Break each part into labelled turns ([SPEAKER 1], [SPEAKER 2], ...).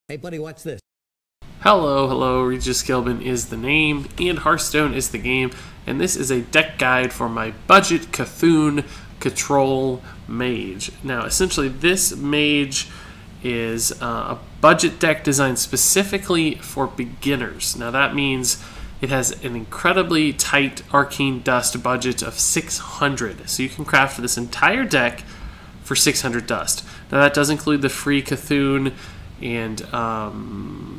[SPEAKER 1] Hey buddy, watch this.
[SPEAKER 2] Hello, Regis Gilbin is the name, and Hearthstone is the game, and this is a deck guide for my budget Cthulhu Control Mage. Now, essentially, this Mage is a budget deck designed specifically for beginners. Now, that means it has an incredibly tight Arcane Dust budget of 600, so you can craft this entire deck for 600 dust. Now, that does include the free Cthulhu and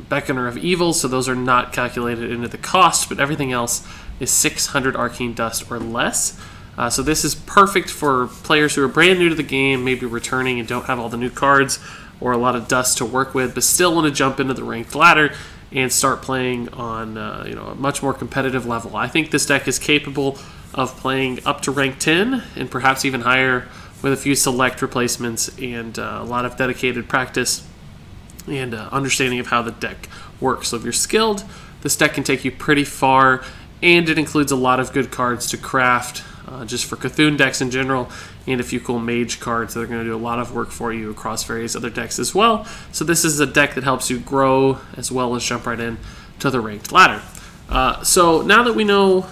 [SPEAKER 2] Beckoner of Evil, so those are not calculated into the cost, but everything else is 600 Arcane Dust or less. So this is perfect for players who are brand new to the game, maybe returning and don't have all the new cards or a lot of dust to work with, but still want to jump into the ranked ladder and start playing on a much more competitive level. I think this deck is capable of playing up to rank 10 and perhaps even higher with a few select replacements and a lot of dedicated practice and understanding of how the deck works. So if you're skilled, this deck can take you pretty far, and it includes a lot of good cards to craft just for Cthulhu decks in general, and a few cool Mage cards that are going to do a lot of work for you across various other decks as well. So this is a deck that helps you grow as well as jump right in to the ranked ladder. So now that we know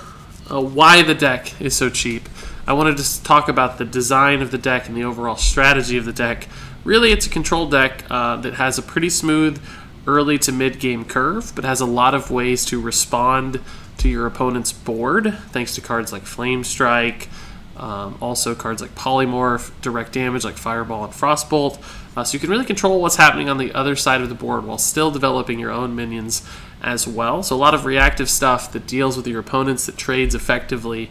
[SPEAKER 2] why the deck is so cheap, I wanted to talk about the design of the deck and the overall strategy of the deck. Really, it's a control deck that has a pretty smooth early to mid-game curve, but has a lot of ways to respond to your opponent's board, thanks to cards like Flame Strike, also cards like Polymorph, direct damage like Fireball and Frostbolt. So you can really control what's happening on the other side of the board while still developing your own minions as well. So a lot of reactive stuff that deals with your opponents, that trades effectively,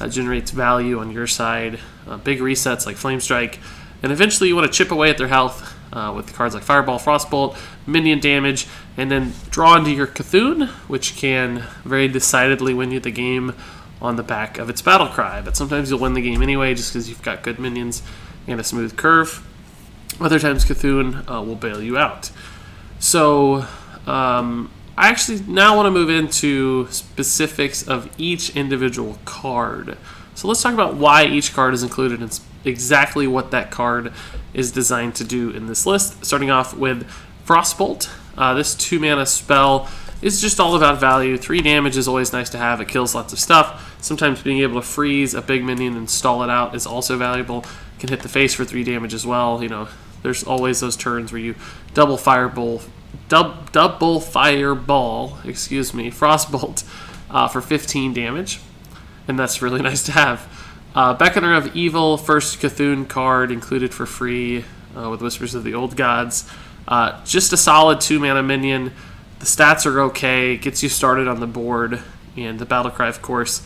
[SPEAKER 2] generates value on your side, big resets like Flame Strike, and eventually you want to chip away at their health with cards like Fireball, Frostbolt, minion damage, and then draw into your Cthulhu, which can very decidedly win you the game on the back of its battle cry. But sometimes you'll win the game anyway just because you've got good minions and a smooth curve. Other times Cthulhu will bail you out. So I actually now want to move into specifics of each individual card. So let's talk about why each card is included and exactly what that card is designed to do in this list. Starting off with Frostbolt. This 2-mana spell is just all about value. 3 damage is always nice to have. It kills lots of stuff. Sometimes being able to freeze a big minion and stall it out is also valuable. Can hit the face for 3 damage as well. You know, there's always those turns where you double fireball, Frostbolt for 15 damage, and that's really nice to have. Beckoner of Evil, first Cthulhu card included for free with Whispers of the Old Gods. Just a solid 2-mana minion. The stats are okay, gets you started on the board, and the battle cry, of course,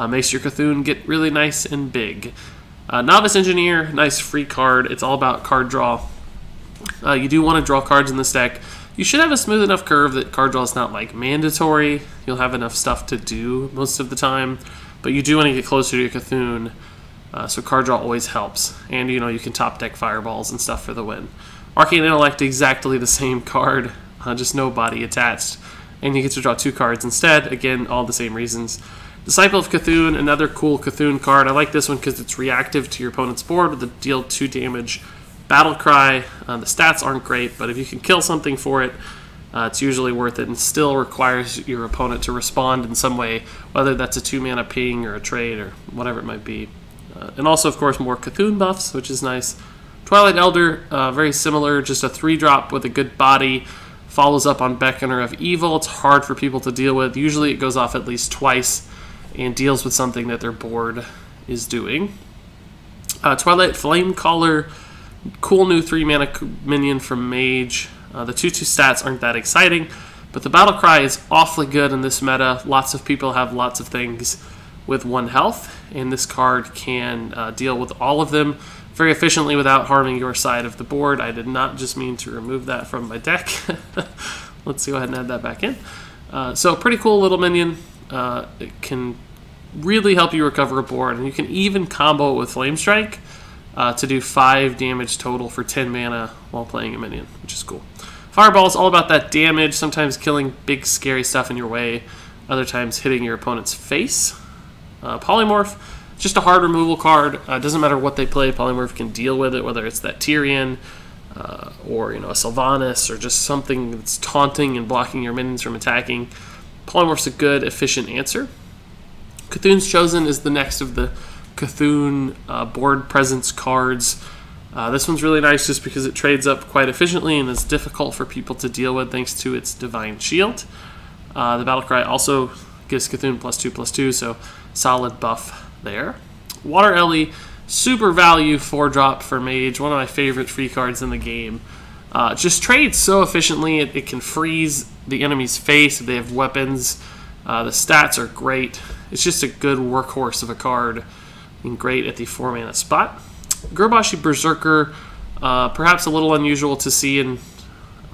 [SPEAKER 2] makes your Cthulhu get really nice and big. Novice Engineer, nice free card. It's all about card draw. You do want to draw cards in this deck. You should have a smooth enough curve that card draw is not like mandatory. You'll have enough stuff to do most of the time, but you do want to get closer to your Cthulhu, so card draw always helps. And you can top deck Fireballs and stuff for the win. Arcane Intellect, exactly the same card, just no body attached, and you get to draw 2 cards instead. Again, all the same reasons. Disciple of Cthulhu, another cool Cthulhu card. I like this one because it's reactive to your opponent's board with a deal 2 damage battle cry. The stats aren't great, but if you can kill something for it, it's usually worth it, and still requires your opponent to respond in some way, whether that's a 2-mana ping or a trade or whatever it might be. And also, of course, more Cthulhu buffs, which is nice. Twilight Elder, very similar, just a 3-drop with a good body. Follows up on Beckoner of Evil. It's hard for people to deal with. Usually it goes off at least twice and deals with something that their board is doing. Twilight Flamecaller, cool new 3-mana minion from Mage. The 2/2 stats aren't that exciting, but the battle cry is awfully good in this meta. Lots of people have lots of things with 1 health, and this card can deal with all of them very efficiently without harming your side of the board. I did not just mean to remove that from my deck. Let's go ahead and add that back in. So pretty cool little minion. It can really help you recover a board, and you can even combo it with Flame Strike to do 5 damage total for 10 mana while playing a minion, which is cool. Fireball is all about that damage, sometimes killing big scary stuff in your way, other times hitting your opponent's face. Polymorph, just a hard removal card. Doesn't matter what they play, Polymorph can deal with it, whether it's that Tyrion, or a Sylvanas, or just something that's taunting and blocking your minions from attacking, Polymorph's a good, efficient answer. Cthulhu's Chosen is the next of the Cthulhu board presence cards. This one's really nice just because it trades up quite efficiently and is difficult for people to deal with thanks to its Divine Shield. The Battlecry also gives Cthulhu +2/+2, so solid buff there. Water Ellie, super value 4-drop for Mage, one of my favorite free cards in the game. Just trades so efficiently, it can freeze the enemy's face if they have weapons. The stats are great. It's just a good workhorse of a card and great at the 4-mana spot. Gurubashi Berserker, perhaps a little unusual to see in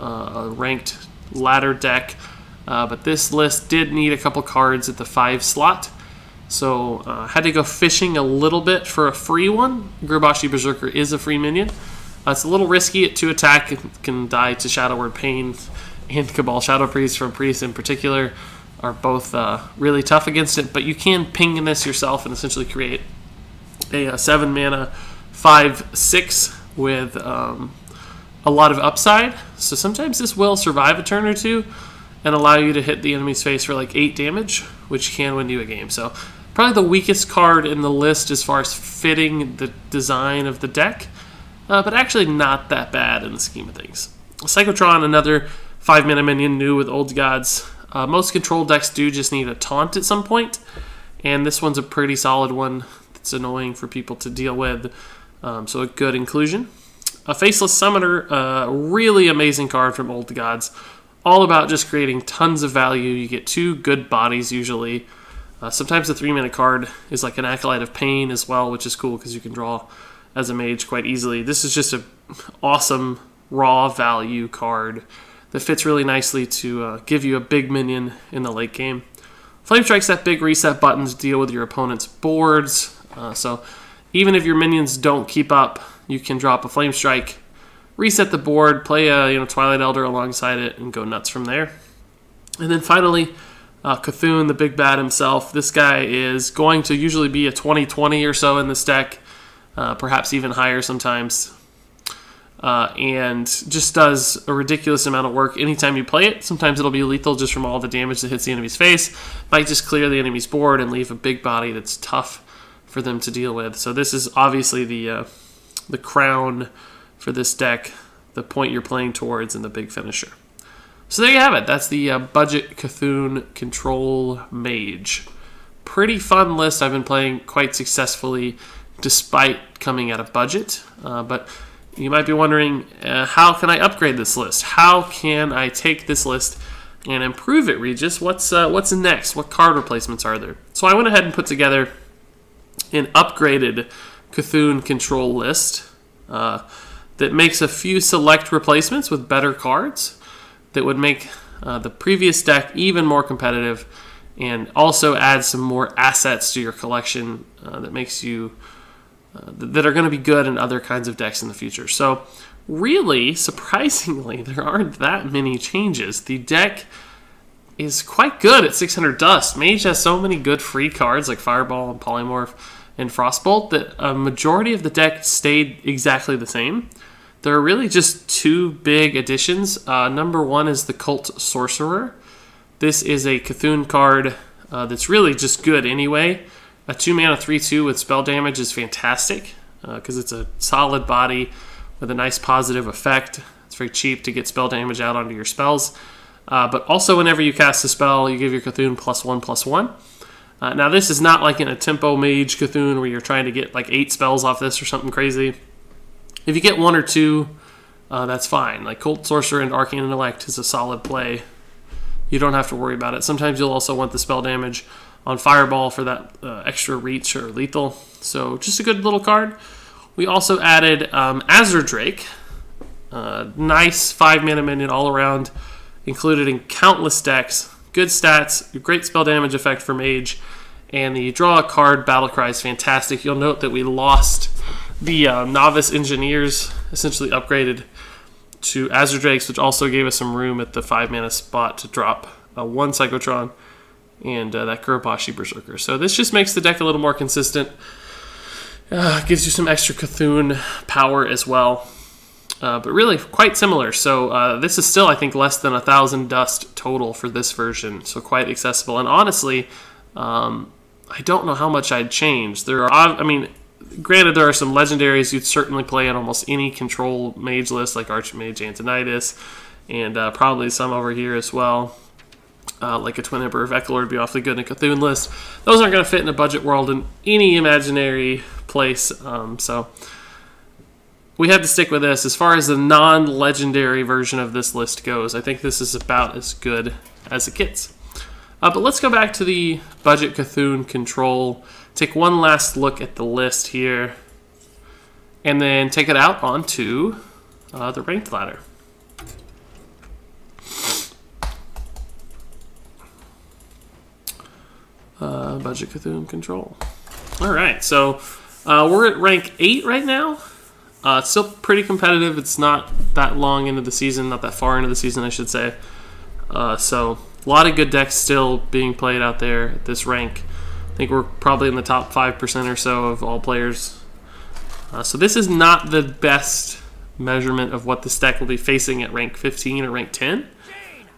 [SPEAKER 2] a ranked ladder deck, but this list did need a couple cards at the 5 slot, so had to go fishing a little bit for a free one. Gurubashi Berserker is a free minion. It's a little risky at 2 attack, it can die to Shadow Word Pain, and Cabal Shadow Priest from Priest in particular are both really tough against it, but you can ping this yourself and essentially create a 7-mana 5/6 with a lot of upside. So sometimes this will survive a turn or two and allow you to hit the enemy's face for like 8 damage, which can win you a game. So probably the weakest card in the list as far as fitting the design of the deck, but actually not that bad in the scheme of things. Psychotron, another 5-mana minion new with Old Gods. Most control decks do just need a taunt at some point, and this one's a pretty solid one that's annoying for people to deal with. So a good inclusion. A Faceless Summoner, a really amazing card from Old Gods. All about just creating tons of value. You get 2 good bodies usually. Sometimes the 3-mana card is like an Acolyte of Pain as well, which is cool because you can draw as a mage quite easily. This is just an awesome raw value card that fits really nicely to give you a big minion in the late game. Flame Strike's that big reset button to deal with your opponent's boards. So even if your minions don't keep up, you can drop a Flame Strike, reset the board, play a Twilight Elder alongside it, and go nuts from there. And then finally, Cthulhu, the big bad himself. This guy is going to usually be a 20/20 or so in this deck, perhaps even higher sometimes, and just does a ridiculous amount of work anytime you play it. Sometimes it'll be lethal just from all the damage that hits the enemy's face. Might just clear the enemy's board and leave a big body that's tough for them to deal with. So this is obviously the crown for this deck, the point you're playing towards, and the big finisher. So there you have it. That's the budget Cthulhu Control Mage. Pretty fun list. I've been playing quite successfully despite coming at a budget. But you might be wondering, how can I upgrade this list? How can I take this list and improve it, Regis? What's next? What card replacements are there? So I went ahead and put together an upgraded Cthulhu Control list that makes a few select replacements with better cards that would make the previous deck even more competitive, and also add some more assets to your collection that makes you that are going to be good in other kinds of decks in the future. So really, surprisingly, there aren't that many changes. The deck is quite good at 600 dust. Mage has so many good free cards like Fireball and Polymorph and Frostbolt that a majority of the deck stayed exactly the same. There are really just 2 big additions. Number 1 is the Cult Sorcerer. This is a Cthulhu card that's really just good anyway. A 2-mana 3/2 with spell damage is fantastic because it's a solid body with a nice positive effect. It's very cheap to get spell damage out onto your spells. But also whenever you cast a spell, you give your Cthulhu +1/+1. Now this is not like in a Tempo Mage Cthulhu where you're trying to get like 8 spells off this or something crazy. If you get 1 or 2, that's fine. Like Cult Sorcerer and Arcane Intellect is a solid play. You don't have to worry about it. Sometimes you'll also want the spell damage on Fireball for that extra reach or lethal. So just a good little card. We also added Azure Drake. Nice 5-mana minion all around, included in countless decks. Good stats, great spell damage effect for Mage, and the draw a card Battlecry is fantastic. You'll note that we lost the Novice Engineers, essentially upgraded to Azure Drakes, which also gave us some room at the 5-mana spot to drop 1 Psychotron and that Gurubashi Berserker. So this just makes the deck a little more consistent. Gives you some extra Cthulhu power as well. but really quite similar. So this is still, I think, less than 1,000 dust total for this version, so quite accessible. And honestly, I don't know how much I'd change. There are, I mean, granted, there are some legendaries you'd certainly play in almost any control mage list, like Archmage Antonidas, and probably some over here as well. Like a Twin Emperor of Ekelor would be awfully good in a Cthulhu list. Those aren't going to fit in a budget world in any imaginary place, so we had to stick with this. As far as the non-legendary version of this list goes, I think this is about as good as it gets. But let's go back to the budget Cthulhu control, take one last look at the list here, and then take it out onto the ranked ladder. Budget Cthulhu control. Alright, so we're at rank 8 right now. It's still pretty competitive. It's not that long into the season, not that far into the season, I should say. So a lot of good decks still being played out there at this rank. I think we're probably in the top 5% or so of all players. So this is not the best measurement of what this deck will be facing at rank 15 or rank 10.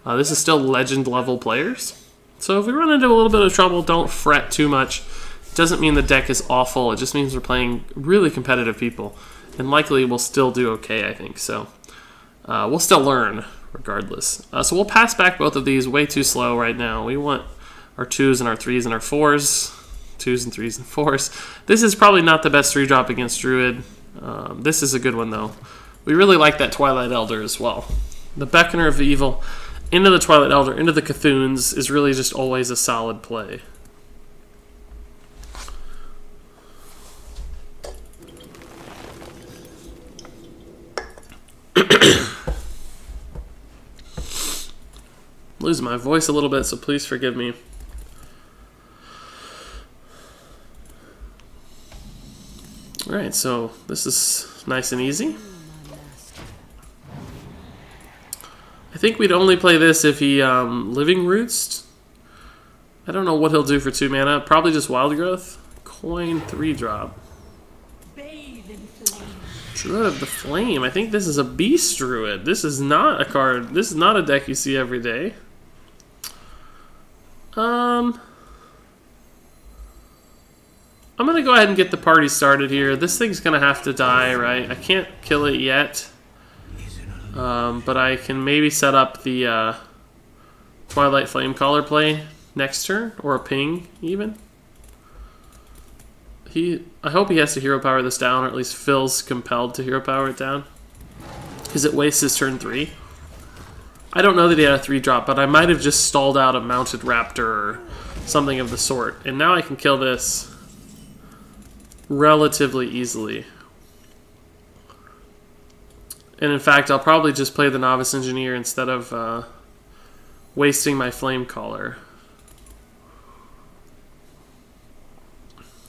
[SPEAKER 2] This is still legend level players. So if we run into a little bit of trouble, don't fret too much. It doesn't mean the deck is awful. It just means we're playing really competitive people. And likely we'll still do okay, I think. So we'll still learn regardless. So we'll pass back both of these way too slow right now. We want our 2s and our 3s and our 4s. 2s and 3s and 4s. This is probably not the best 3-drop against Druid. This is a good one, though. We really like that Twilight Elder as well. The Beckoner of the Evil into the Twilight Elder, into the Cthulhu's is really just always a solid play. Losing my voice a little bit, so please forgive me. Alright, so this is nice and easy. I think we'd only play this if he Living Roots. I don't know what he'll do for 2 mana. Probably just Wild Growth. Coin 3-drop. Druid of the Flame. I think this is a Beast Druid. This is not a card. This is not a deck you see every day. I'm going to go ahead and get the party started here. This thing's going to have to die, right? I can't kill it yet. But I can maybe set up the Twilight Flamecaller play next turn, or a ping, even. I hope he has to hero power this down, or at least feels compelled to hero power it down, because it wastes his turn 3. I don't know that he had a 3-drop, but I might have just stalled out a Mounted Raptor or something of the sort. And now I can kill this relatively easily. And in fact, I'll probably just play the Novice Engineer instead of wasting my Flamecaller.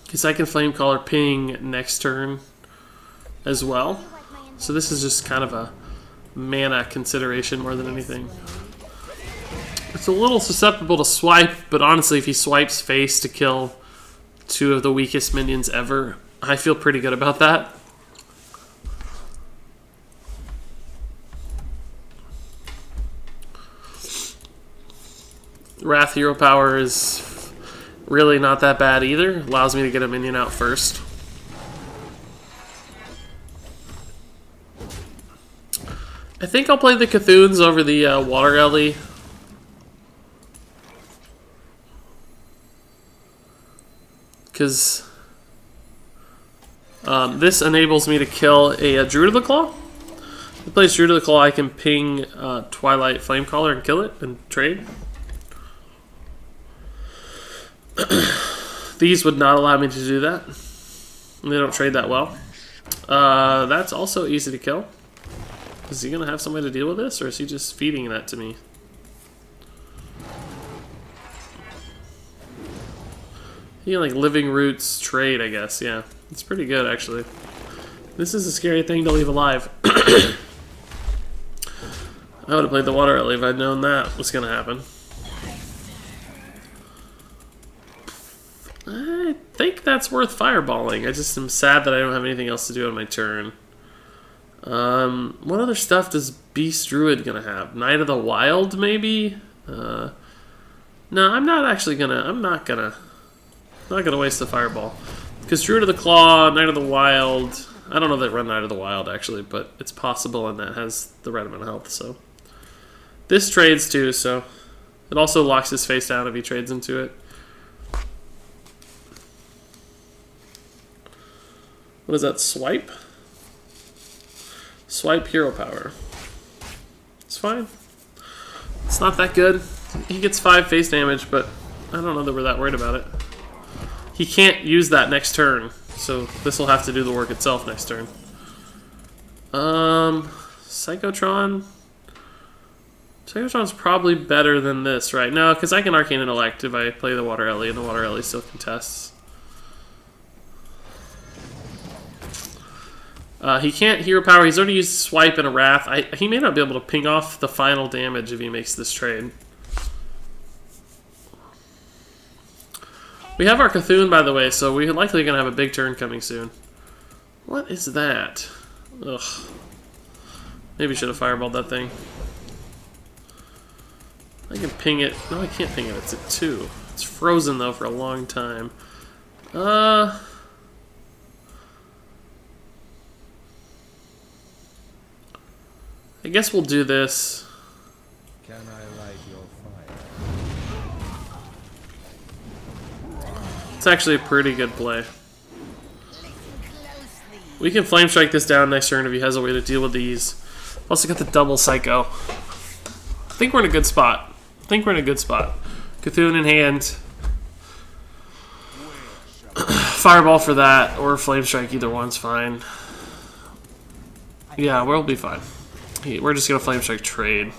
[SPEAKER 2] Because I can Flamecaller ping next turn as well. So this is just kind of a mana consideration more than anything. It's a little susceptible to swipe, but honestly, if he swipes face to kill 2 of the weakest minions ever, I feel pretty good about that. Wrath hero power is really not that bad either. Allows me to get a minion out first. I think I'll play the Cthulhu's over the Water Ellie. Because this enables me to kill a Druid of the Claw. If he plays Druid of the Claw, I can ping Twilight Flamecaller and kill it and trade. These would not allow me to do that. They don't trade that well. That's also easy to kill. Is he going to have some way to deal with this, or is he just feeding that to me? He can, like, Living Roots trade, I guess. Yeah, it's pretty good, actually. This is a scary thing to leave alive. I would have played the Water Ellie if I'd known that was going to happen. I think that's worth fireballing. I just am sad that I don't have anything else to do on my turn. What other stuff does Beast Druid gonna have? Knight of the Wild, maybe? No, I'm not actually gonna. I'm not gonna waste the Fireball. Because Druid of the Claw, Knight of the Wild. I don't know if they run Knight of the Wild actually, but it's possible, and that has the right amount of health. So this trades too. So it also locks his face down if he trades into it. What is that? Swipe? Swipe hero power. It's fine. It's not that good. He gets 5 face damage, but I don't know that we're that worried about it. He can't use that next turn, so this will have to do the work itself next turn. Psychotron. Psychotron's probably better than this, right? No, because I can Arcane Intellect if I play the Water Ellie, and the Water Ellie still contests. He can't hero power. He's already used Swipe and a Wrath. He may not be able to ping off the final damage if he makes this trade. We have our Cthulhu, by the way, so we're likely going to have a big turn coming soon. What is that? Ugh. Maybe should have fireballed that thing. I can ping it. No, I can't ping it. It's at 2. It's frozen, though, for a long time. I guess we'll do this.
[SPEAKER 1] Can I light your fire?
[SPEAKER 2] It's actually a pretty good play. We can Flame Strike this down next turn if he has a way to deal with these. Also got the double Psycho. I think we're in a good spot. Cthulhu in hand. Fireball for that, or Flame Strike, either one's fine. Yeah, we'll be fine. We're just gonna Flame Strike trade.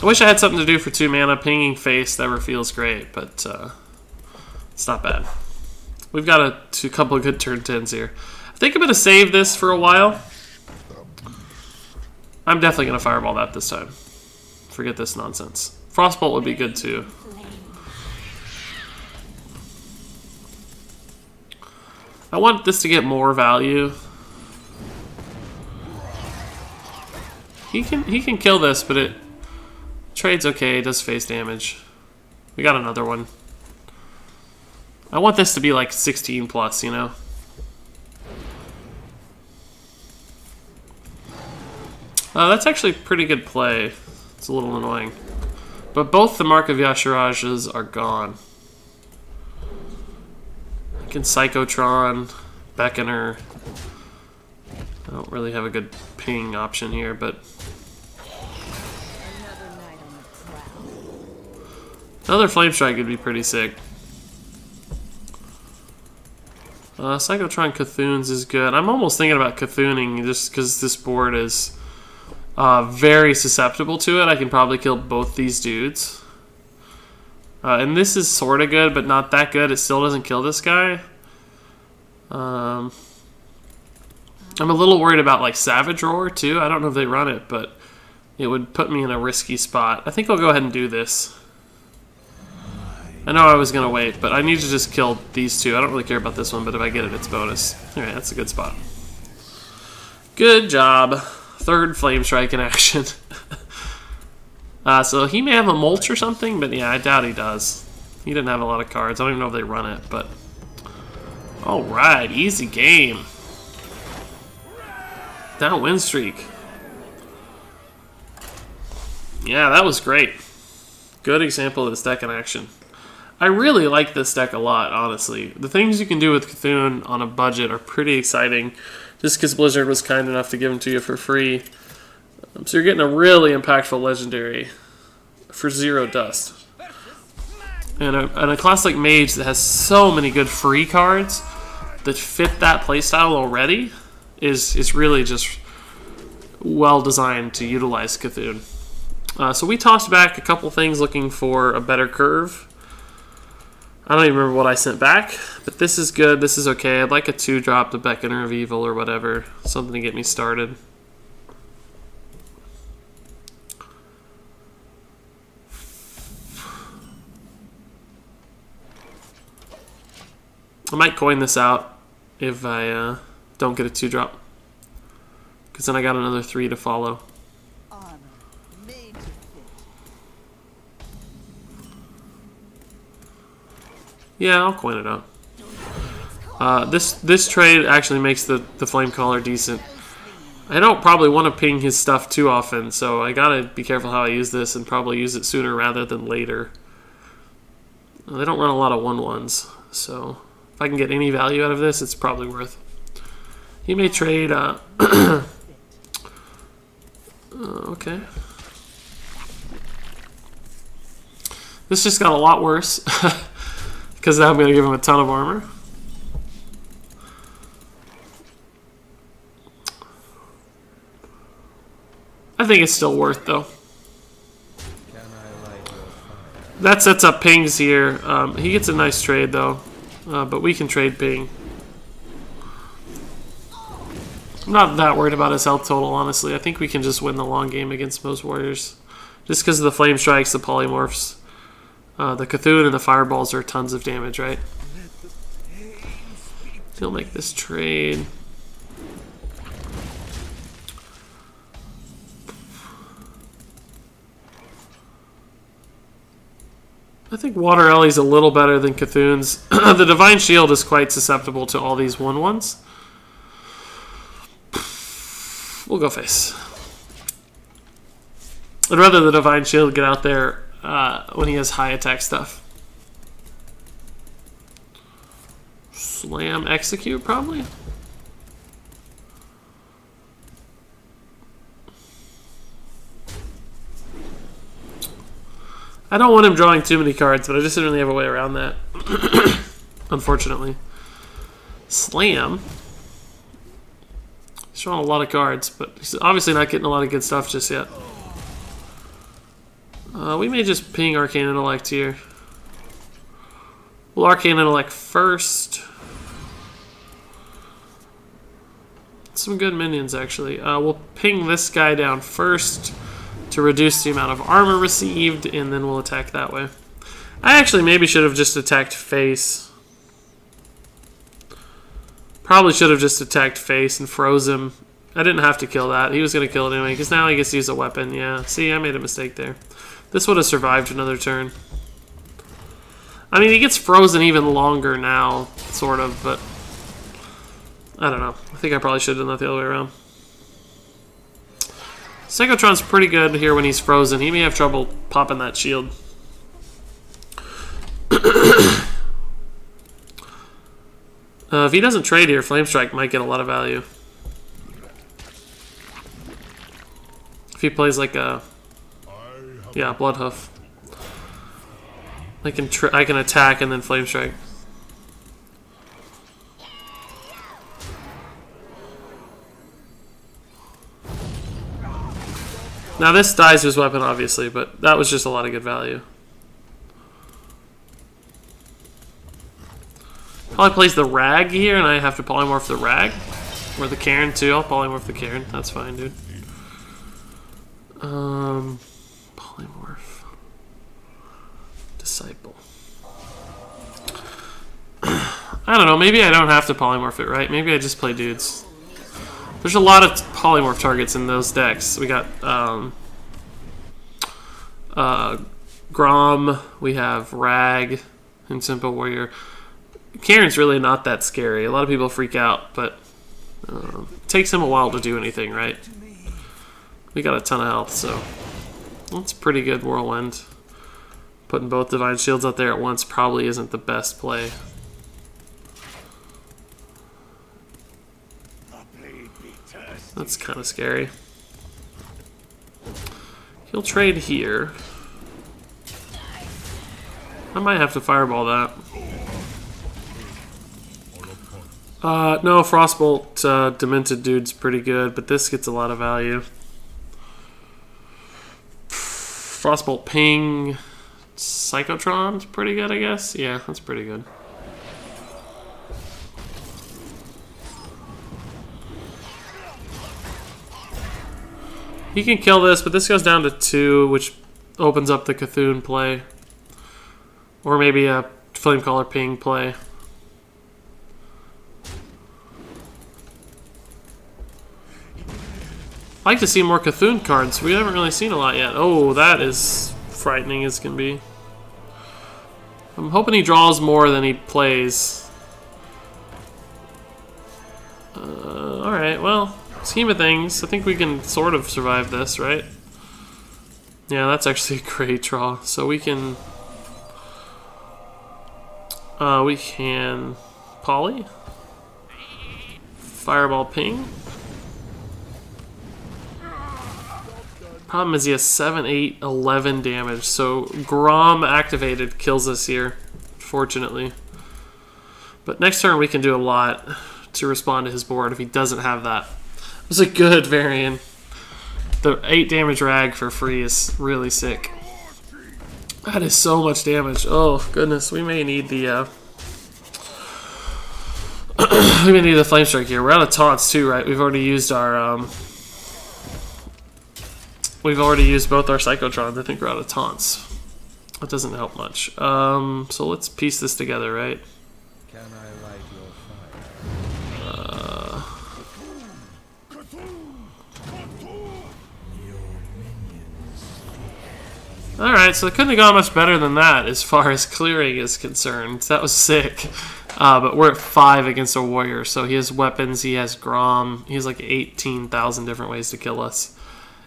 [SPEAKER 2] I wish I had something to do for 2 mana. Pinging face never feels great, but it's not bad. We've got a couple of good turn 10s here. I think I'm gonna save this for a while. I'm definitely gonna Fireball that this time. Forget this nonsense. Frostbolt would be good too. I want this to get more value. He can kill this, but it trades okay, it does face damage. We got another one. I want this to be like 16 plus, you know? That's actually a pretty good play. It's a little annoying. But both the Mark of Yashirajas are gone. I can Psychotron, Beckoner. I don't really have a good ping option here, but another Flame Strike would be pretty sick. Psychotron Cthulhu's is good. I'm almost thinking about Cthulhuing just because this board is very susceptible to it. I can probably kill both these dudes. And this is sort of good, but not that good. It still doesn't kill this guy. I'm a little worried about like Savage Roar too. I don't know if they run it, but it would put me in a risky spot. I think I'll go ahead and do this. I know I was going to wait, but I need to just kill these two. I don't really care about this one, but if I get it, it's bonus. Alright, that's a good spot. Good job. 3rd Flame Strike in action. So he may have a Mulch or something, but yeah, I doubt he does. He didn't have a lot of cards. I don't even know if they run it, but alright, easy game. Down win streak. Yeah, that was great. Good example of this deck in action. I really like this deck a lot, honestly. The things you can do with Cthulhu on a budget are pretty exciting, just because Blizzard was kind enough to give them to you for free. So you're getting a really impactful legendary for 0 dust. And a class like Mage that has so many good free cards that fit that playstyle already is really just well designed to utilize Cthulhu. So we tossed back a couple things looking for a better curve. I don't even remember what I sent back, but this is good, this is okay. I'd like a 2-drop to Beckoner of Evil or whatever, something to get me started. I might coin this out if I don't get a 2-drop. Because then I got another 3 to follow. Yeah, I'll coin it out. This trade actually makes the flame caller decent. I don't probably want to ping his stuff too often, so I gotta be careful how I use this and probably use it sooner rather than later. They don't run a lot of 1/1s, so if I can get any value out of this, it's probably worth. He may trade. Okay. This just got a lot worse because now I'm gonna give him a ton of armor. I think it's still worth though. That sets up pings here. He gets a nice trade though, but we can trade ping. I'm not that worried about his health total, honestly. I think we can just win the long game against most warriors. Just because of the flame strikes, the polymorphs. The Cthulhu and the fireballs are tons of damage, right? He'll make this trade. I think Water Ellie's a little better than Cthulhu's. The Divine Shield is quite susceptible to all these 1/1s. We'll go face. I'd rather the Divine Shield get out there when he has high attack stuff. Slam, execute, probably. I don't want him drawing too many cards, but I just didn't really have a way around that. Unfortunately. Slam. He's drawing a lot of cards, but he's obviously not getting a lot of good stuff just yet. We may just ping Arcane Intellect here. We'll Arcane Intellect first. Some good minions, actually. We'll ping this guy down first to reduce the amount of armor received, and then we'll attack that way. I actually maybe should have just attacked face. Probably should have just attacked face and froze him. I didn't have to kill that. He was going to kill it anyway, because now he gets to use a weapon. Yeah, see, I made a mistake there. This would have survived another turn. I mean, he gets frozen even longer now, sort of, but I don't know. I think I probably should have done that the other way around. Psychotron's pretty good here when he's frozen. He may have trouble popping that shield. If he doesn't trade here, Flame Strike might get a lot of value. If he plays like a... yeah, Bloodhoof. I can attack and then Flame Strike. Now this dies his weapon, obviously, but that was just a lot of good value. Probably plays the Rag here, and I have to polymorph the Rag. Or the Cairn, too. I'll polymorph the Cairn. That's fine, dude. Polymorph. Disciple. I don't know. Maybe I don't have to polymorph it, right? Maybe I just play dudes. There's a lot of polymorph targets in those decks. We got Grom, we have Rag, and Simple Warrior. Cairn's really not that scary. A lot of people freak out, but it takes him a while to do anything, right? We got a ton of health, so that's pretty good Whirlwind. Putting both Divine Shields out there at once probably isn't the best play. That's kind of scary. He'll trade here. I might have to fireball that. No, Frostbolt Demented dude's pretty good, but this gets a lot of value. Frostbolt Ping Psychotron's pretty good, I guess. Yeah, that's pretty good. He can kill this, but this goes down to 2, which opens up the Cthulhu play. Or maybe a Flamecaller Ping play. like to see more Cthulhu cards. We haven't really seen a lot yet. Oh, that is frightening as can be. I'm hoping he draws more than he plays. Alright, well, scheme of things, I think we can sort of survive this, right? Yeah, that's actually a great draw. So we can poly, fireball ping. Problem is he has 7, 8, 11 damage, so Grom activated kills us here, fortunately. But next turn we can do a lot to respond to his board if he doesn't have that. It was a good variant. The 8 damage rag for free is really sick. That is so much damage. Oh goodness, we may need the we may need the flame strike here. We're out of taunts too, right? We've already used our we've already used both our Psychotrons. I think we're out of taunts. That doesn't help much. So let's piece this together, right?
[SPEAKER 1] Can I light your fire?
[SPEAKER 2] Alright, so it couldn't have gone much better than that as far as clearing is concerned. That was sick. But we're at 5 against a warrior, so he has weapons, he has Grom, he has like 18,000 different ways to kill us.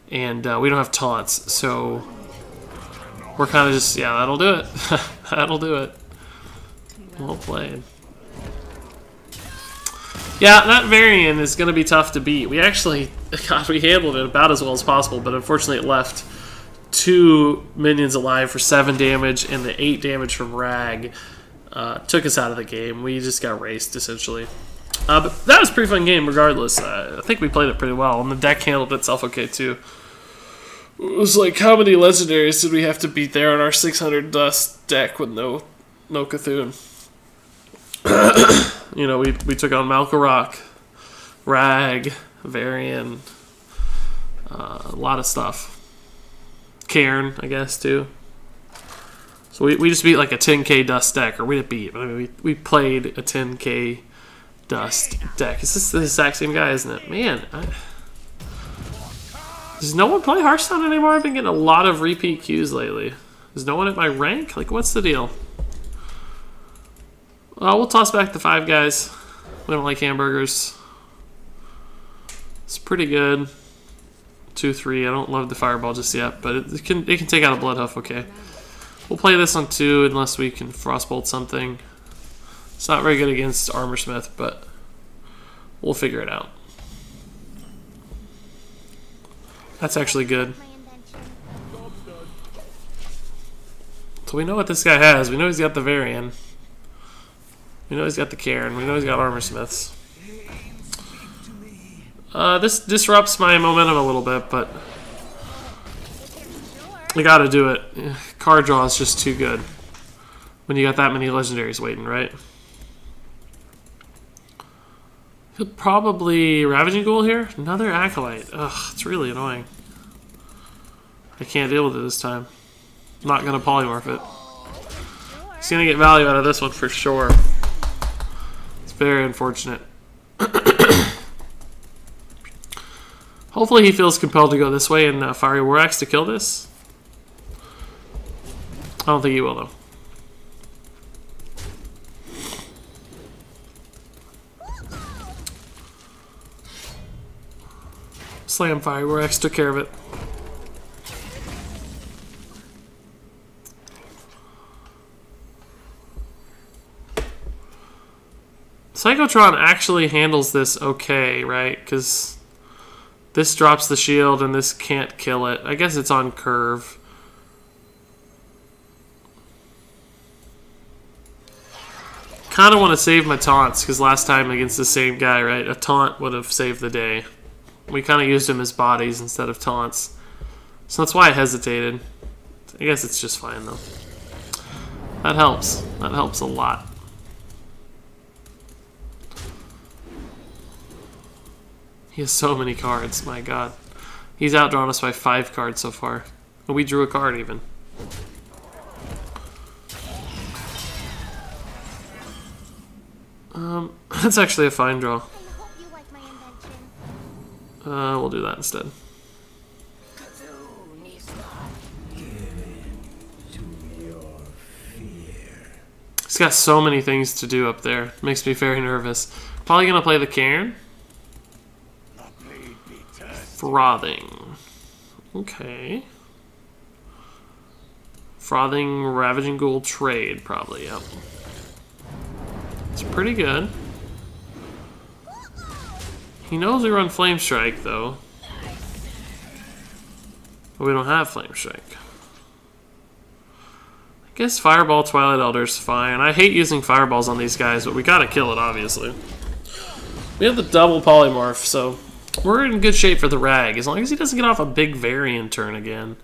[SPEAKER 2] And we don't have taunts, so we're kind of just, yeah, that'll do it. That'll do it. Well played. Yeah, that variant is going to be tough to beat. We actually, God, we handled it about as well as possible, but unfortunately it left 2 minions alive for 7 damage, and the 8 damage from Rag took us out of the game. We just got raced, essentially. But that was a pretty fun game regardless. I think we played it pretty well, and the deck handled itself okay too. It was like, how many legendaries did we have to beat there on our 600 dust deck with no Cthulhu? You know, we took on Malkorok, Rag, Varian, a lot of stuff. Cairn, I guess, too. So we just beat like a 10k dust deck, or we didn't beat, but I mean, we played a 10k dust deck. Is this the exact same guy, isn't it? Man, does no one play Hearthstone anymore? I've been getting a lot of repeat queues lately. Is no one at my rank? Like, what's the deal? Well, we'll toss back the 5 guys. We don't like hamburgers. It's pretty good. 2-3. I don't love the fireball just yet, but it can take out a Bloodhoof, okay. We'll play this on 2 unless we can Frostbolt something. It's not very good against Armorsmith, but we'll figure it out. That's actually good. So we know what this guy has. We know he's got the Varian. We know he's got the Cairn. We know he's got Armorsmiths. This disrupts my momentum a little bit, but you gotta do it. Card draw is just too good when you got that many legendaries waiting, right? He'll probably Ravaging Ghoul here. Another Acolyte. Ugh, it's really annoying. I can't deal with it this time. I'm not gonna polymorph it. He's gonna get value out of this one for sure. It's very unfortunate. Hopefully he feels compelled to go this way and Fiery War Axe to kill this. I don't think he will, though. Slam Fiery War Axe took care of it. Psychotron actually handles this okay, right? Because this drops the shield and this can't kill it. I guess it's on curve. Kind of want to save my taunts because last time against the same guy, right? A taunt would have saved the day. We kind of used him as bodies instead of taunts. So that's why I hesitated. I guess it's just fine though. That helps. That helps a lot. He has so many cards, my god. He's outdrawn us by 5 cards so far. And we drew a card even. That's actually a fine draw. We'll do that instead. He's got so many things to do up there. Makes me very nervous. Probably gonna play the Cairn. Frothing. Okay. Frothing, Ravaging Ghoul trade, probably, yep. It's pretty good. He knows we run Flame Strike, though. But we don't have Flame Strike. I guess Fireball, Twilight Elder's fine. I hate using Fireballs on these guys, but we gotta kill it, obviously. We have the double Polymorph, so we're in good shape for the Rag. As long as he doesn't get off a big Varian turn again,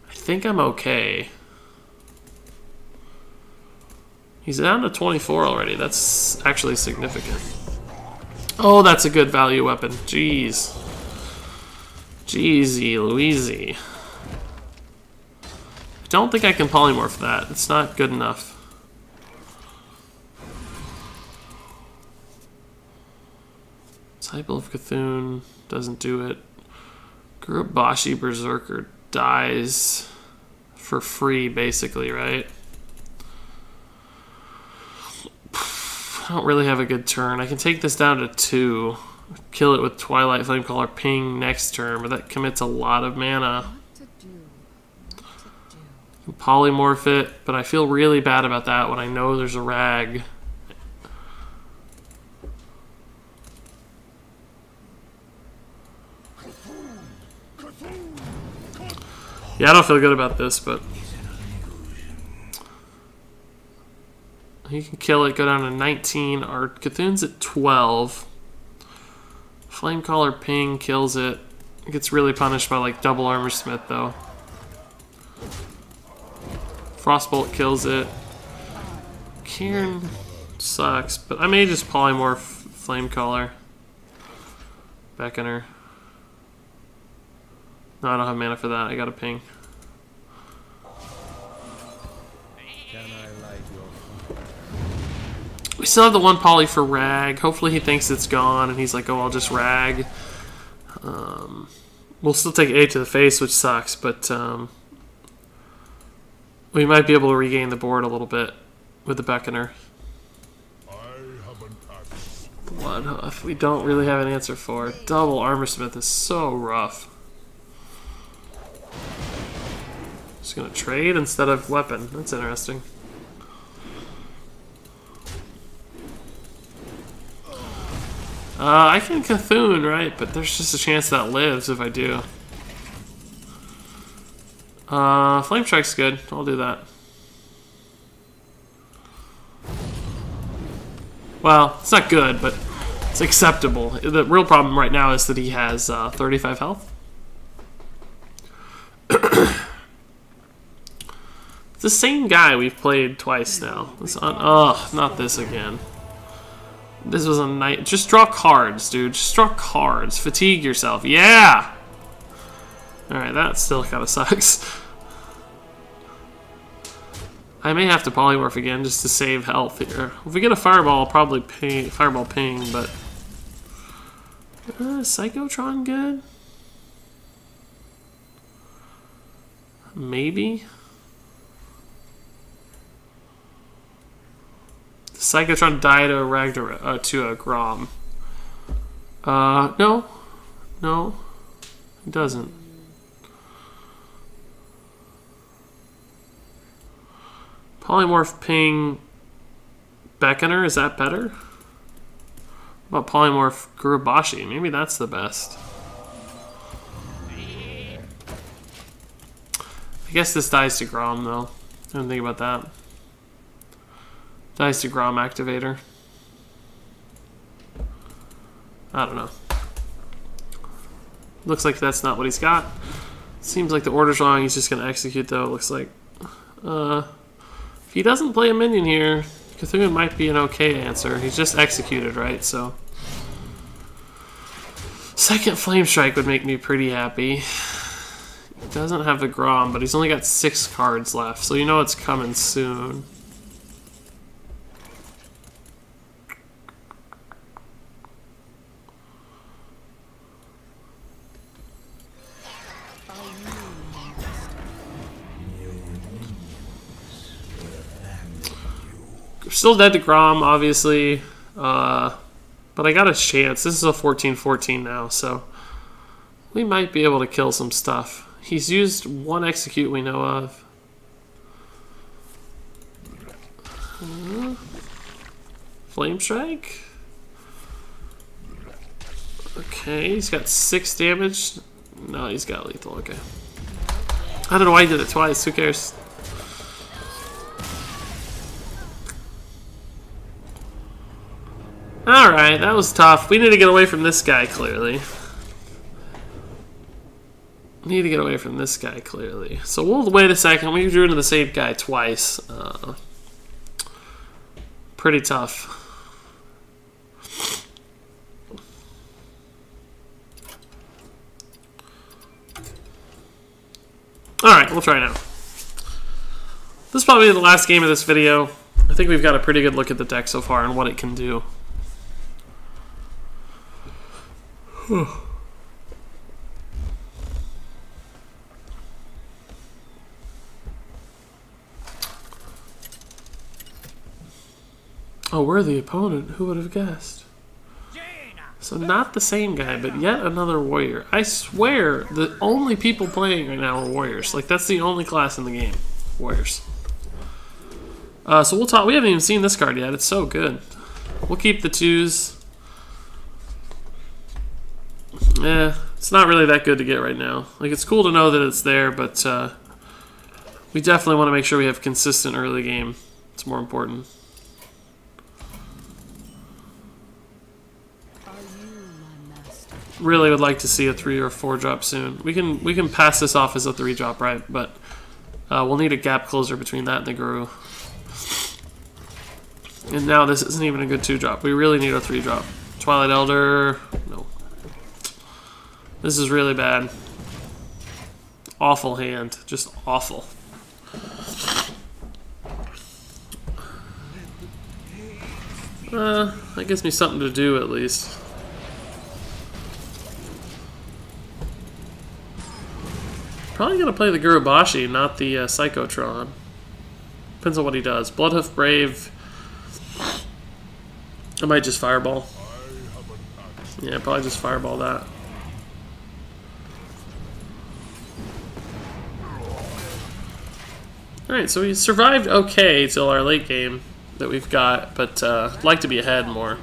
[SPEAKER 2] I think I'm okay. He's down to 24 already. That's actually significant. Oh, that's a good value weapon. Jeez. Jeezy Louise. I don't think I can polymorph that. It's not good enough. Disciple of Cthulhu doesn't do it. Gurubashi Berserker dies for free, basically, right? I don't really have a good turn. I can take this down to 2. Kill it with Twilight Flamecaller Ping next turn, but that commits a lot of mana. Polymorph it, but I feel really bad about that when I know there's a Rag. Yeah, I don't feel good about this, but he can kill it, go down to 19. Our Cthulhu's at 12. Flamecaller Ping kills it. It gets really punished by like double Armor Smith though. Frostbolt kills it. Cairn sucks, but I may just polymorph Flamecaller. Beckoner. No, I don't have mana for that. I got a ping. We still have the one poly for Rag. Hopefully he thinks it's gone and he's like, oh, I'll just Rag. We'll still take 8 to the face, which sucks, but we might be able to regain the board a little bit with the Beckoner. Bloodhoof, we don't really have an answer for. Double Armor Smith is so rough. Just gonna trade instead of weapon. That's interesting. I can Cthulhu, right? But there's just a chance that lives if I do. Flame Strike's good. I'll do that. Well, it's not good, but it's acceptable. The real problem right now is that he has 35 health. It's the same guy we've played twice now. Not this again. This was a night. Just draw cards, dude. Just draw cards. Fatigue yourself. Yeah! Alright, that still kind of sucks. I may have to polymorph again just to save health here. If we get a fireball, I'll probably fireball ping, but... Psychotron good? Maybe? Psychotron die to a Ragnarok, to a Grom. No. No. It doesn't. Polymorph ping Beckoner, is that better? What about polymorph Gurubashi? Maybe that's the best. I guess this dies to Grom though. I didn't think about that. Dice to Grom activator. I don't know. Looks like that's not what he's got. Seems like the order's wrong. He's just going to execute though, it looks like. If he doesn't play a minion here, Cthulhu might be an okay answer. He's just executed, right? So second Flame Strike would make me pretty happy. He doesn't have the Grom, but he's only got 6 cards left, so you know it's coming soon. Still dead to Grom, obviously. But I got a chance. This is a 14-14 now, so we might be able to kill some stuff. He's used one execute we know of. Flame Strike. Okay, he's got 6 damage. No, he's got lethal. Okay. I don't know why he did it twice. Who cares? Alright, that was tough. We need to get away from this guy, clearly. Need to get away from this guy, clearly. So we'll wait a second. We drew into the same guy twice. Pretty tough. Alright, we'll try now. This is probably the last game of this video. I think we've got a pretty good look at the deck so far and what it can do. Oh, we're the opponent. Who would have guessed? So not the same guy, but yet another warrior. I swear, the only people playing right now are warriors. Like, that's the only class in the game. Warriors. So we'll talk. We haven't even seen this card yet. It's so good. We'll keep the 2s. Yeah, it's not really that good to get right now. Like, it's cool to know that it's there, but we definitely want to make sure we have consistent early game. It's more important. Really would like to see a 3 or 4 drop soon. We can pass this off as a 3 drop, right? But we'll need a gap closer between that and the Guru. And now this isn't even a good 2 drop. We really need a 3 drop. Twilight Elder, no. This is really bad. Awful hand, just awful. That gives me something to do at least. Probably gonna play the Gurubashi, not the Psychotron. Depends on what he does. Bloodhoof Brave. I might just Fireball. Yeah, probably just Fireball that. Alright, so we survived okay till our late game that we've got, but I'd like to be ahead more.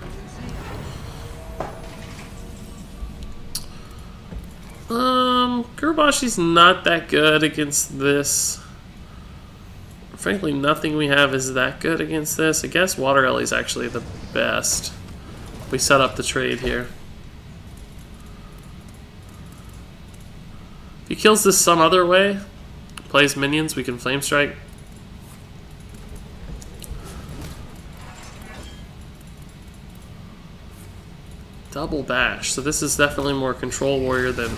[SPEAKER 2] Gurubashi's not that good against this. Frankly, nothing we have is that good against this. I guess Water Ellie's actually the best. We set up the trade here. If he kills this some other way, plays minions, we can Flame Strike. Double Bash. So this is definitely more Control Warrior than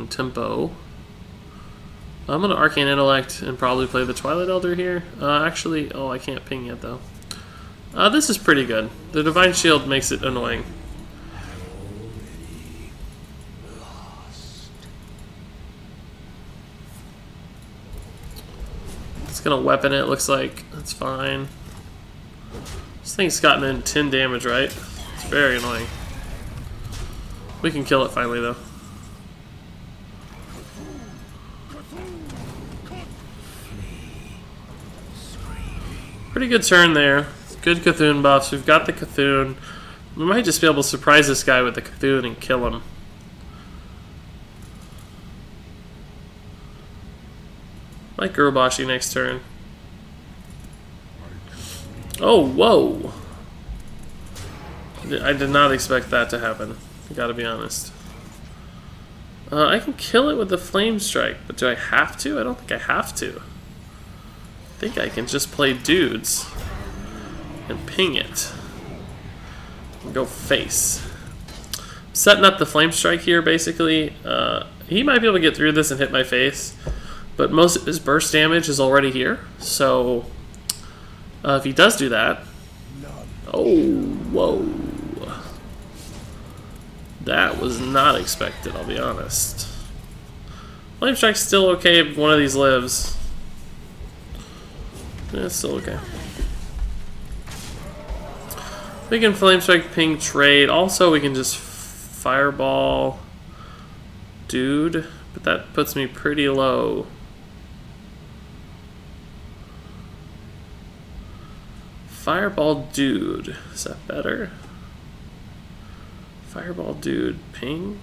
[SPEAKER 2] Tempo. I'm gonna Arcane Intellect and probably play the Twilight Elder here. Actually, oh, I can't ping yet though. This is pretty good. The Divine Shield makes it annoying. It's gonna weapon it, looks like. That's fine. This thing's gotten in 10 damage, right? It's very annoying. We can kill it finally, though. Pretty good turn there. Good Cthulhu buffs. We've got the Cthulhu. We might just be able to surprise this guy with the Cthulhu and kill him. Like Gurubashi next turn. Oh, whoa! I did not expect that to happen. I gotta be honest. I can kill it with the Flame Strike, but do I have to? I don't think I have to. I think I can just play dudes and ping it. And go face. Setting up the Flame Strike here, basically. He might be able to get through this and hit my face, but most of his burst damage is already here, so if he does do that... Oh, whoa. That was not expected, I'll be honest. Flame Strike's still okay if one of these lives. It's still okay. We can Flame Strike, ping, trade. Also, we can just Fireball dude, but that puts me pretty low. Fireball dude. Is that better? Fireball dude, ping.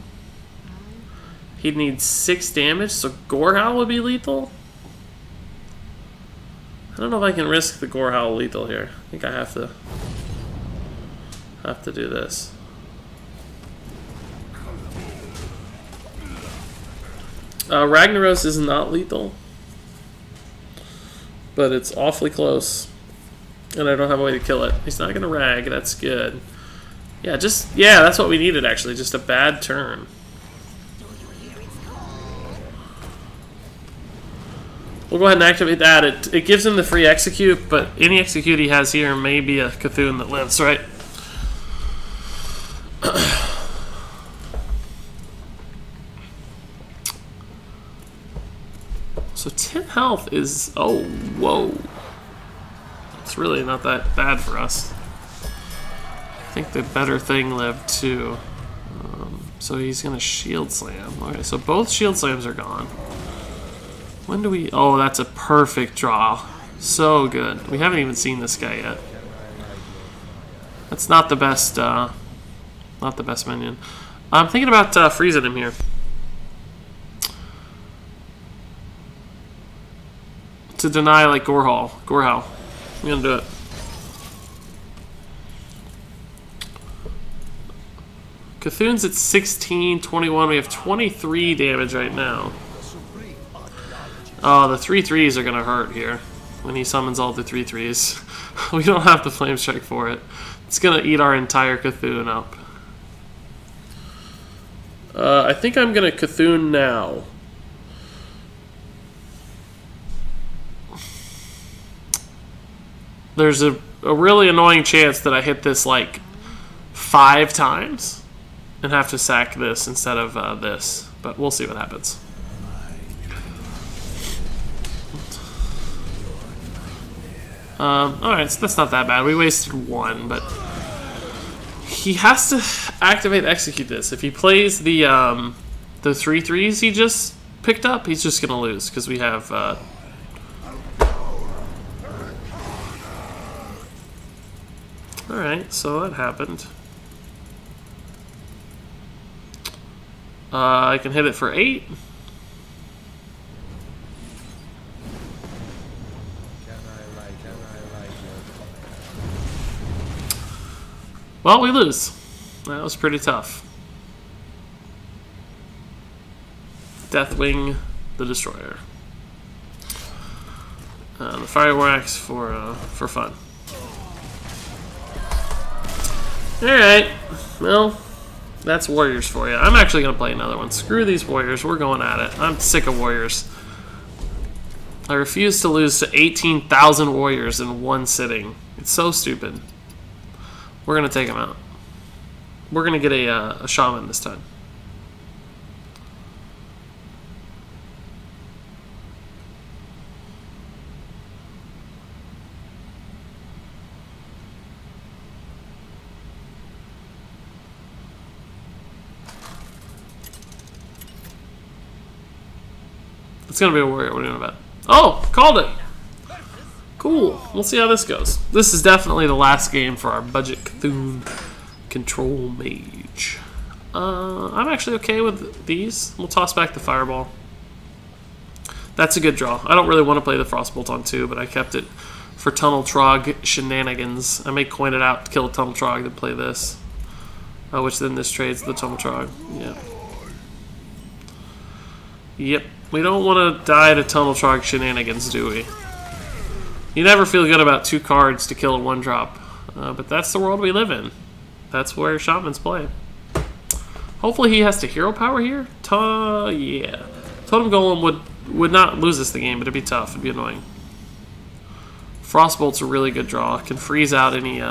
[SPEAKER 2] He'd need 6 damage, so Gorehowl would be lethal? I don't know if I can risk the Gorehowl lethal here. I think I have to do this. Ragnaros is not lethal, but it's awfully close, and I don't have a way to kill it. He's not gonna rag. That's good. Yeah, that's what we needed actually. Just a bad turn. We'll go ahead and activate that. It gives him the free execute, but any execute he has here may be a Cthulhu that lives, right? So 10 health is... oh, whoa. It's really not that bad for us. I think the better thing lived too. So he's going to Shield Slam. Okay, so both Shield Slams are gone. When do we... oh, that's a perfect draw. So good. We haven't even seen this guy yet. That's not the best... not the best minion. I'm thinking about freezing him here. To deny, like, Gorehowl. I'm gonna do it. Cthulhu's at 16, 21. We have 23 damage right now. Oh, the 3/3s are gonna hurt here when he summons all the 3/3s. We don't have the Flame Strike for it. It's gonna eat our entire Cthulhu up. I think I'm gonna Cthulhu now. There's a really annoying chance that I hit this like 5 times and have to sack this instead of this, but we'll see what happens. Alright, so that's not that bad. We wasted 1, but he has to activate execute this. If he plays the 3/3s he just picked up, he's just gonna lose because we have alright, so that happened. I can hit it for 8. Well, we lose. That was pretty tough. Deathwing the Destroyer. The Fireworks for fun. Alright, well, that's Warriors for you. I'm actually going to play another one. Screw these Warriors, we're going at it. I'm sick of Warriors. I refuse to lose to 18,000 Warriors in one sitting. It's so stupid. We're going to take them out. We're going to get a Shaman this time. It's going to be a Warrior. What are you doing about? Oh, called it. Cool. We'll see how this goes. This is definitely the last game for our budget Cthulhu control mage. I'm actually okay with these. We'll toss back the Fireball. That's a good draw. I don't really want to play the Frostbolt on 2, but I kept it for Tunnel Trog shenanigans. I may coin it out to kill a Tunnel Trog then play this. Which then this trades the Tunnel Trog. Yeah. Yep. We don't want to die to Tunnel Trog shenanigans, do we? You never feel good about 2 cards to kill a 1-drop. But that's the world we live in. That's where Shamans play. Hopefully he has to hero power here. Yeah. Totem Golem would not lose us the game, but it'd be tough. It'd be annoying. Frostbolt's a really good draw. Can freeze out any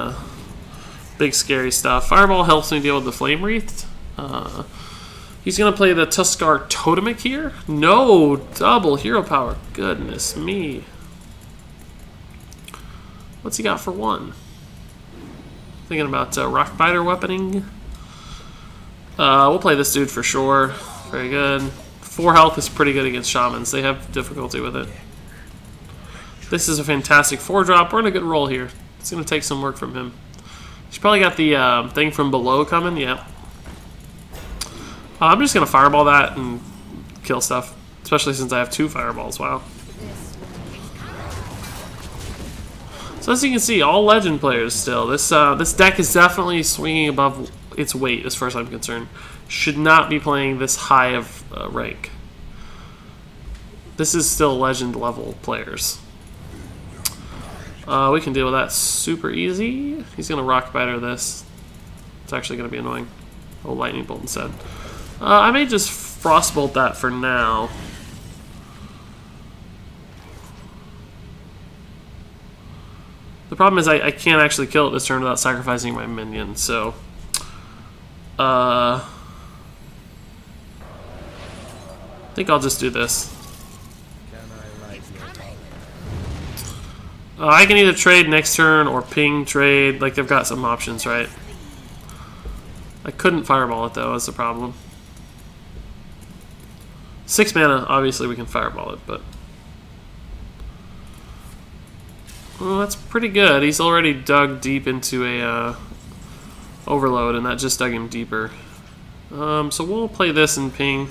[SPEAKER 2] big scary stuff. Fireball helps me deal with the Flame Wreath. He's going to play the Tuskar Totemic here. No double hero power. Goodness me. What's he got for 1? Thinking about rock biter weaponing. We'll play this dude for sure. Very good. 4 health is pretty good against shamans. They have difficulty with it. This is a fantastic 4-drop. We're in a good roll here. It's going to take some work from him. He's probably got the thing from below coming. Yeah. I'm just going to fireball that and kill stuff. Especially since I have 2 fireballs. Wow. So as you can see, all legend players still. This deck is definitely swinging above its weight as far as I'm concerned. Should not be playing this high of rank. This is still legend level players. We can deal with that super easy. He's going to rock biter this. It's actually going to be annoying. Oh, lightning bolt instead. I may just frostbolt that for now. The problem is I can't actually kill it this turn without sacrificing my minion, so... I think I'll just do this. I can either trade next turn or ping trade. Like, they've got some options, right? I couldn't fireball it, though. That's the problem. 6 mana, obviously we can fireball it, but... Well, that's pretty good. He's already dug deep into a overload, and that just dug him deeper. So we'll play this and ping.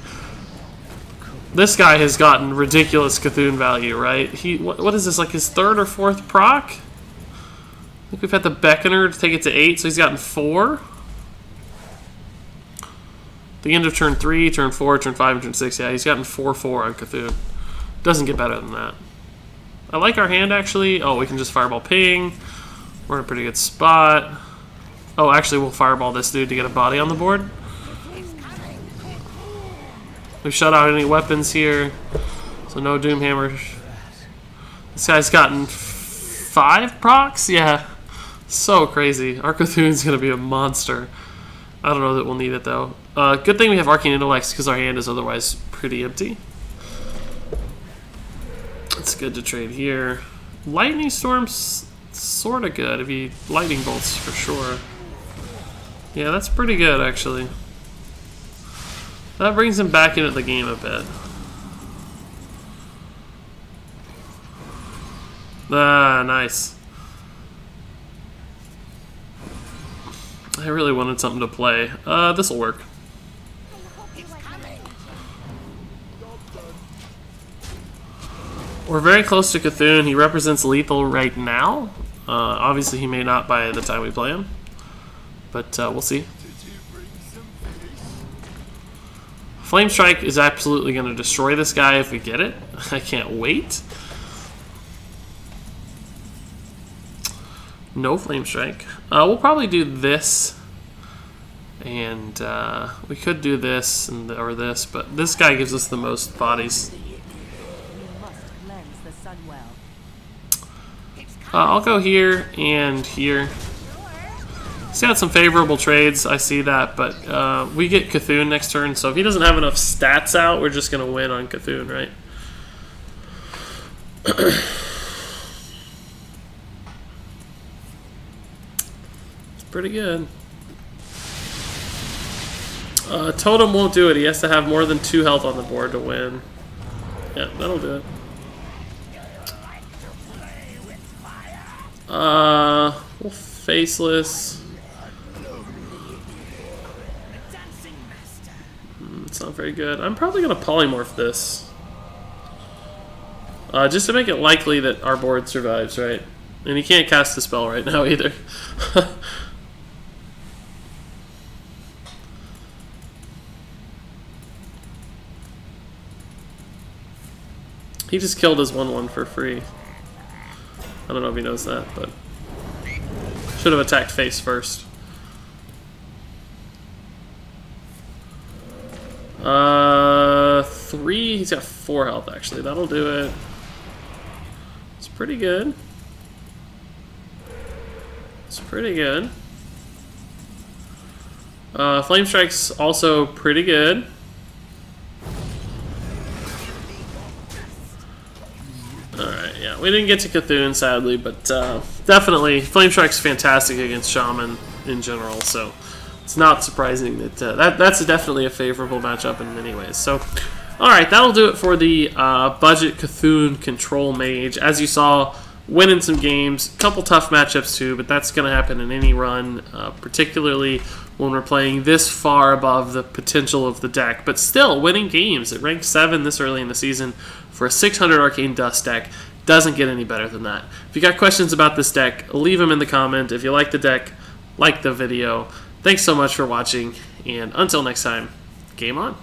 [SPEAKER 2] This guy has gotten ridiculous Cthulhu value, right? What is this, like his 3rd or 4th proc? I think we've had the Beckoner to take it to 8, so he's gotten 4. The end of turn 3, turn 4, turn 5, and turn 6. Yeah, he's gotten 4/4 on Cthulhu. Doesn't get better than that. I like our hand, actually. Oh, we can just fireball ping. We're in a pretty good spot. Oh, actually, we'll fireball this dude to get a body on the board. We've shut out any weapons here, so no Doomhammer. This guy's gotten 5 procs? Yeah, so crazy. Our Cthulhu's going to be a monster. I don't know that we'll need it, though. Good thing we have Arcane Intellects, because our hand is otherwise pretty empty. It's good to trade here. Lightning Storm's sort of good. If he lightning bolts for sure. Yeah, that's pretty good actually. That brings him back into the game a bit. Ah, nice. I really wanted something to play. This'll work. We're very close to Cthulhu. He represents lethal right now. Obviously, he may not by the time we play him. But we'll see. Flame Strike is absolutely going to destroy this guy if we get it. I can't wait. No Flame Strike. We'll probably do this. And we could do this or this, but this guy gives us the most bodies. I'll go here and here. He's got some favorable trades, I see that, but we get Cthulhu next turn, so if he doesn't have enough stats out, we're just going to win on Cthulhu, right? It's pretty good. Totem won't do it. He has to have more than 2 health on the board to win. Yeah, that'll do it. We'll Faceless. It's not very good. I'm probably going to polymorph this. Just to make it likely that our board survives, right? And he can't cast the spell right now either. He just killed his 1/1 for free. I don't know if he knows that, but should have attacked face first. 3. He's got 4 health actually. That'll do it. It's pretty good. It's pretty good. Flame Strike's also pretty good. Yeah, we didn't get to Cthulhu, sadly, but definitely Flame Strike's fantastic against Shaman in general, so it's not surprising that, that's definitely a favorable matchup in many ways. So, alright, that'll do it for the budget Cthulhu Control Mage. As you saw, winning some games, a couple tough matchups too, but that's going to happen in any run, particularly when we're playing this far above the potential of the deck. But still, winning games at rank 7 this early in the season for a 600 Arcane Dust deck doesn't get any better than that. If you got questions about this deck, leave them in the comment. If you like the deck, like the video. Thanks so much for watching, and until next time, game on.